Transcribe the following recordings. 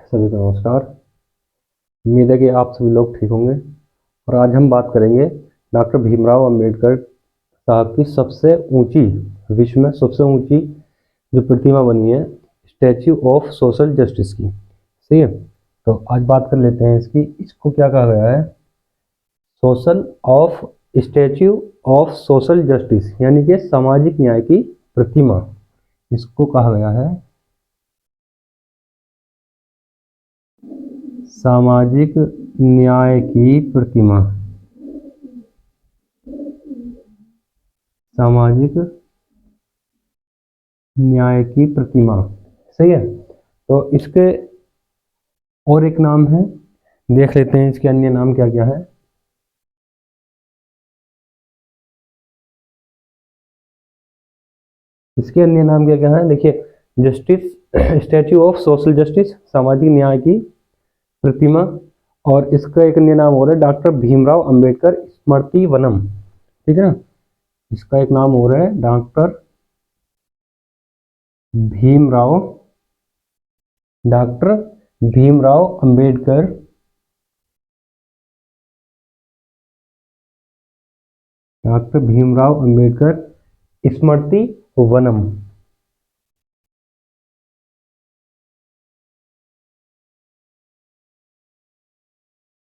सभी को नमस्कार। उम्मीद है कि आप सभी लोग ठीक होंगे। और आज हम बात करेंगे डॉक्टर भीमराव अंबेडकर साहब की सबसे ऊंची, विश्व में सबसे ऊंची जो प्रतिमा बनी है, स्टैच्यू ऑफ सोशल जस्टिस की। सही है, तो आज बात कर लेते हैं इसकी। इसको क्या कहा गया है? स्टैच्यू ऑफ सोशल जस्टिस, यानी कि सामाजिक न्याय की प्रतिमा, इसको कहा गया है सामाजिक न्याय की प्रतिमा। सामाजिक न्याय की प्रतिमा, सही है। तो इसके और एक नाम है, देख लेते हैं इसके अन्य नाम क्या क्या है। इसके अन्य नाम क्या क्या है, देखिए। Justice, statue of social justice, सामाजिक न्याय की प्रतिमा। और इसका एक अन्य नाम और है डॉक्टर भीमराव अंबेडकर स्मृति वनम, ठीक है ना। इसका एक नाम और है डॉक्टर भीमराव डॉक्टर भीमराव अंबेडकर स्मृति वनम।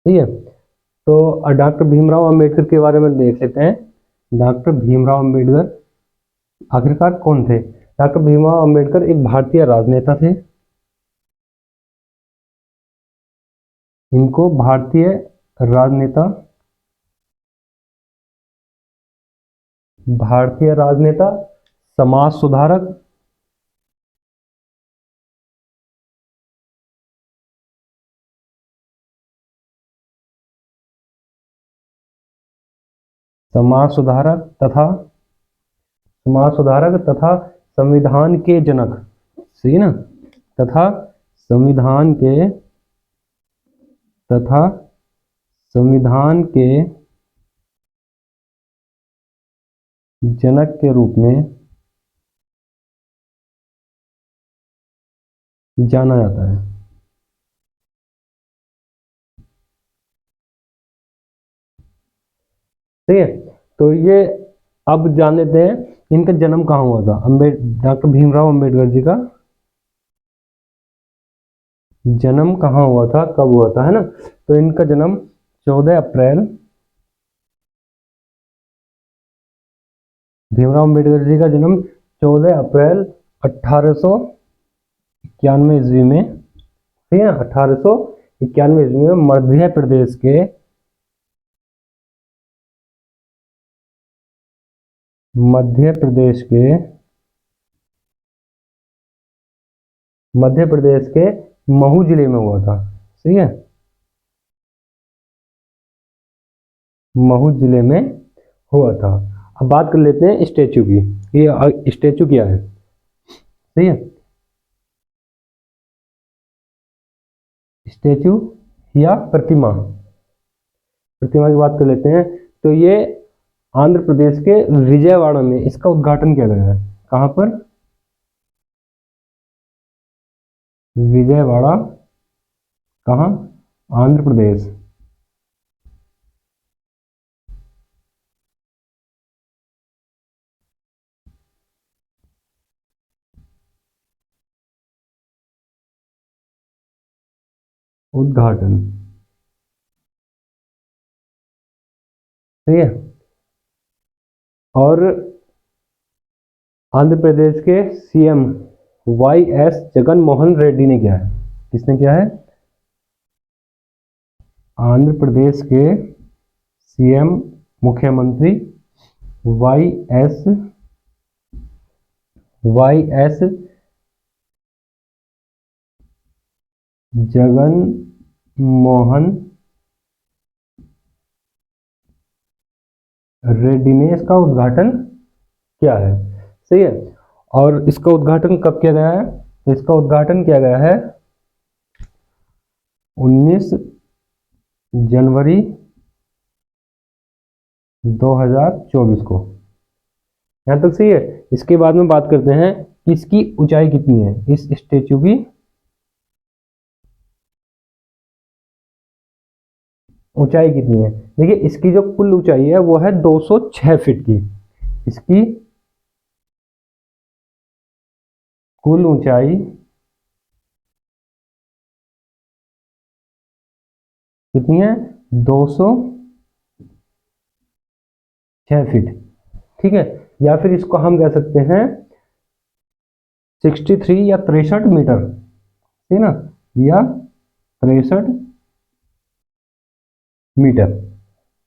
ठीक है, तो डॉक्टर भीमराव अंबेडकर के बारे में देख लेते हैं। डॉक्टर भीमराव अंबेडकर आखिरकार कौन थे? डॉक्टर भीमराव अंबेडकर एक भारतीय राजनेता थे। इनको भारतीय राजनेता समाज सुधारक, तथा संविधान के जनक, सही ना, तथा संविधान के जनक के रूप में जाना जाता है। ठीक है, तो ये अब जान लेते हैं इनका जन्म कहाँ हुआ था। डॉक्टर भीमराव अंबेडकर जी का जन्म कहाँ हुआ था, कब हुआ था, है ना। तो इनका जन्म 14 अप्रैल, भीमराव अंबेडकर जी का जन्म 14 अप्रैल 1891 ईस्वी में, ठीक है, 1891 ईस्वी में मध्य प्रदेश के महू जिले में हुआ था। सही है, महू जिले में हुआ था। अब बात कर लेते हैं स्टैचू की। ये स्टैचू क्या है? सही है, स्टैचू या प्रतिमा की बात कर लेते हैं। तो ये आंध्र प्रदेश के विजयवाड़ा में इसका उद्घाटन किया गया है। कहां पर? विजयवाड़ा, कहां? आंध्र प्रदेश। उद्घाटन, सही है। और आंध्र प्रदेश के सीएम YS जगनमोहन रेड्डी ने किया है। किसने किया है? आंध्र प्रदेश के सीएम, मुख्यमंत्री YS जगनमोहन रेड्डी ने इसका उद्घाटन किया है। सही है, और इसका उद्घाटन कब किया गया है? तो इसका उद्घाटन किया गया है 19 जनवरी 2024 को। यहां तक सही है। इसके बाद में बात करते हैं कि इसकी ऊंचाई कितनी है, इस स्टेचू की ऊंचाई कितनी है। देखिए इसकी जो कुल ऊंचाई है वो है 206 फीट की। इसकी कुल ऊंचाई कितनी है, 206 फीट। ठीक है, या फिर इसको हम कह सकते हैं 63 या 63 मीटर, ठीक है ना, या 63 मीटर।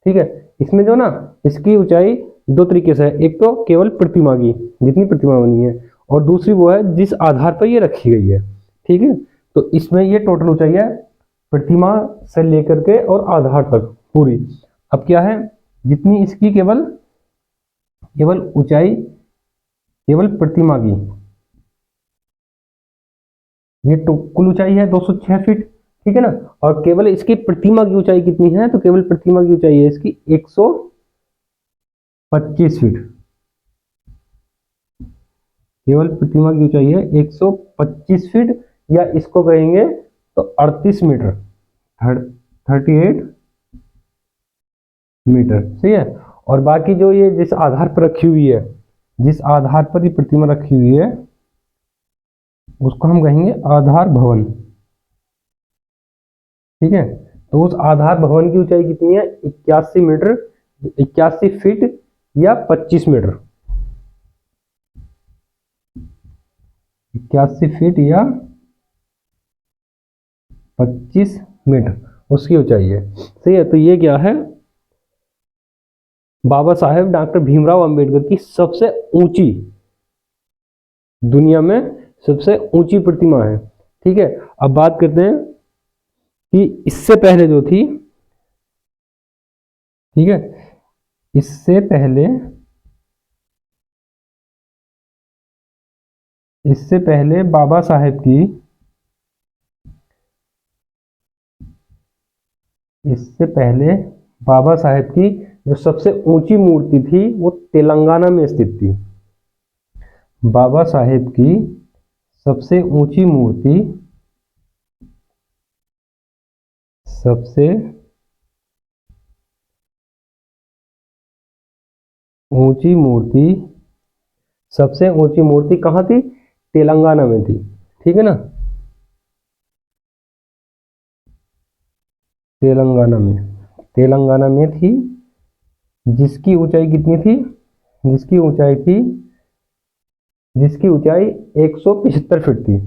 ठीक है, इसमें जो ना इसकी ऊंचाई दो तरीके से है, एक तो केवल प्रतिमा की जितनी प्रतिमा बनी है, और दूसरी वो है जिस आधार पर ये रखी गई है। ठीक है, तो इसमें ये टोटल ऊंचाई है प्रतिमा से लेकर के और आधार तक पूरी। अब क्या है, जितनी इसकी केवल केवल ऊंचाई केवल प्रतिमा की, ये तो कुल ऊंचाई है 206 फीट। ठीक है ना, और केवल इसकी प्रतिमा की ऊंचाई कितनी है, तो केवल प्रतिमा की ऊंचाई है इसकी 125 फीट। केवल प्रतिमा की ऊंचाई है 125 फीट, या इसको कहेंगे तो 38 मीटर, 38 मीटर। सही है, और बाकी जो ये जिस आधार पर रखी हुई है, जिस आधार पर ये प्रतिमा रखी हुई है उसको हम कहेंगे आधार भवन। ठीक है, तो उस आधार भवन की ऊंचाई कितनी है, 81 मीटर, 81 फीट या 25 मीटर, 81 फीट या 25 मीटर उसकी ऊंचाई है। सही है, तो ये क्या है, बाबा साहेब डॉक्टर भीमराव अंबेडकर की सबसे ऊंची, दुनिया में सबसे ऊंची प्रतिमा है। ठीक है, अब बात करते हैं कि इससे पहले जो थी, ठीक है, इससे पहले बाबा साहेब की, इससे पहले बाबा साहेब की जो सबसे ऊंची मूर्ति थी वो तेलंगाना में स्थित थी। बाबा साहेब की सबसे ऊंची मूर्ति, सबसे ऊंची मूर्ति, सबसे ऊंची मूर्ति कहाँ थी, तेलंगाना में थी। ठीक है ना, तेलंगाना में थी, जिसकी ऊंचाई कितनी थी, जिसकी ऊंचाई थी, जिसकी ऊंचाई 175 फीट थी,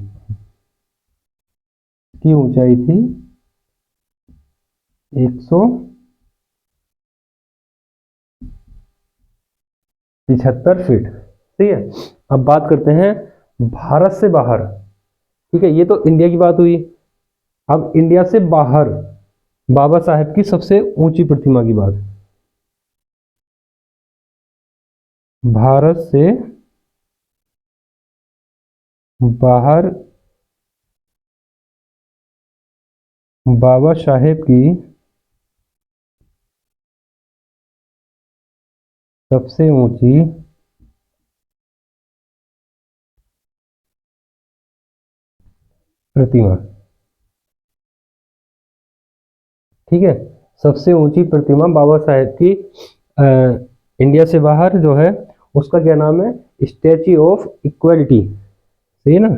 की ऊंचाई थी 175 फीट। ठीक है, अब बात करते हैं भारत से बाहर। ठीक है, ये तो इंडिया की बात हुई। अब इंडिया से बाहर बाबा साहेब की सबसे ऊंची प्रतिमा की बात। भारत से बाहर बाबा साहेब की सबसे ऊंची प्रतिमा। ठीक है, सबसे ऊंची प्रतिमा बाबा साहेब की इंडिया से बाहर जो है उसका क्या नाम है, स्टैच्यू ऑफ इक्वलिटी। सही है ना,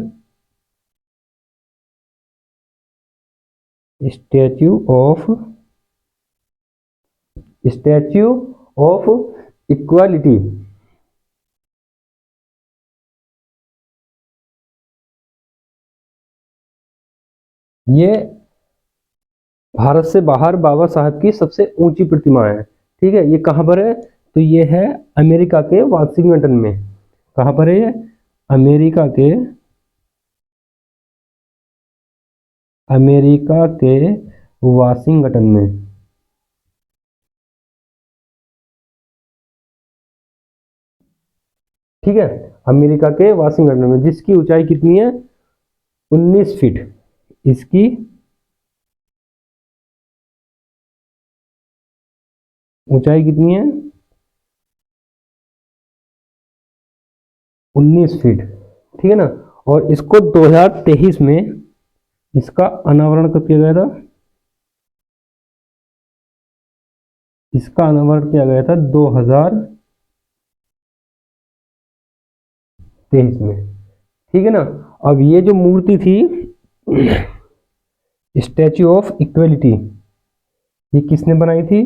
स्टैच्यू ऑफ इक्वालिटी। ये भारत से बाहर बाबा साहब की सबसे ऊंची प्रतिमा है। ठीक है, ये कहाँ पर है, तो ये है अमेरिका के वाशिंगटन में। कहाँ पर है ये, अमेरिका के वाशिंगटन में। ठीक है, अमेरिका के वाशिंगटन में, जिसकी ऊंचाई कितनी है, 19 फीट। इसकी ऊंचाई कितनी है, 19 फीट। ठीक है ना, और इसको 2023 में इसका अनावरण कब किया गया था, इसका अनावरण किया गया था 2023 में, ठीक है ना। अब ये जो मूर्ति थी स्टैच्यू ऑफ इक्वलिटी, ये किसने बनाई थी?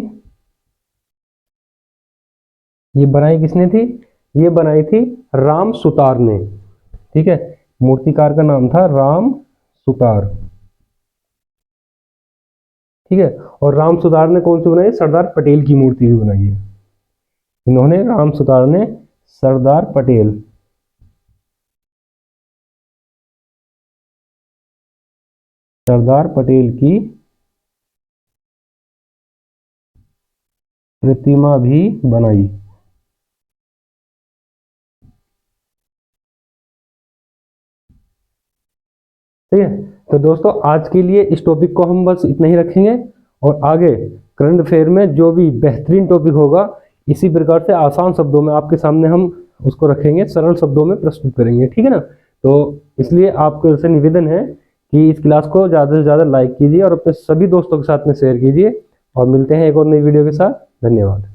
ये बनाई किसने थी? ये बनाई थी राम सुतार ने, ठीक है। मूर्तिकार का नाम था राम सुतार, ठीक है। और राम सुतार ने कौन सी बनाई? सरदार पटेल की मूर्ति भी बनाई है इन्होंने, राम सुतार ने सरदार पटेल, सरदार पटेल की प्रतिमा भी बनाई। ठीक है, तो दोस्तों आज के लिए इस टॉपिक को हम बस इतना ही रखेंगे, और आगे करंट अफेयर में जो भी बेहतरीन टॉपिक होगा इसी प्रकार से आसान शब्दों में आपके सामने हम उसको रखेंगे, सरल शब्दों में प्रस्तुत करेंगे, ठीक है ना। तो इसलिए आपको से निवेदन है कि इस क्लास को ज़्यादा से ज़्यादा लाइक कीजिए और अपने सभी दोस्तों के साथ में शेयर कीजिए, और मिलते हैं एक और नई वीडियो के साथ। धन्यवाद।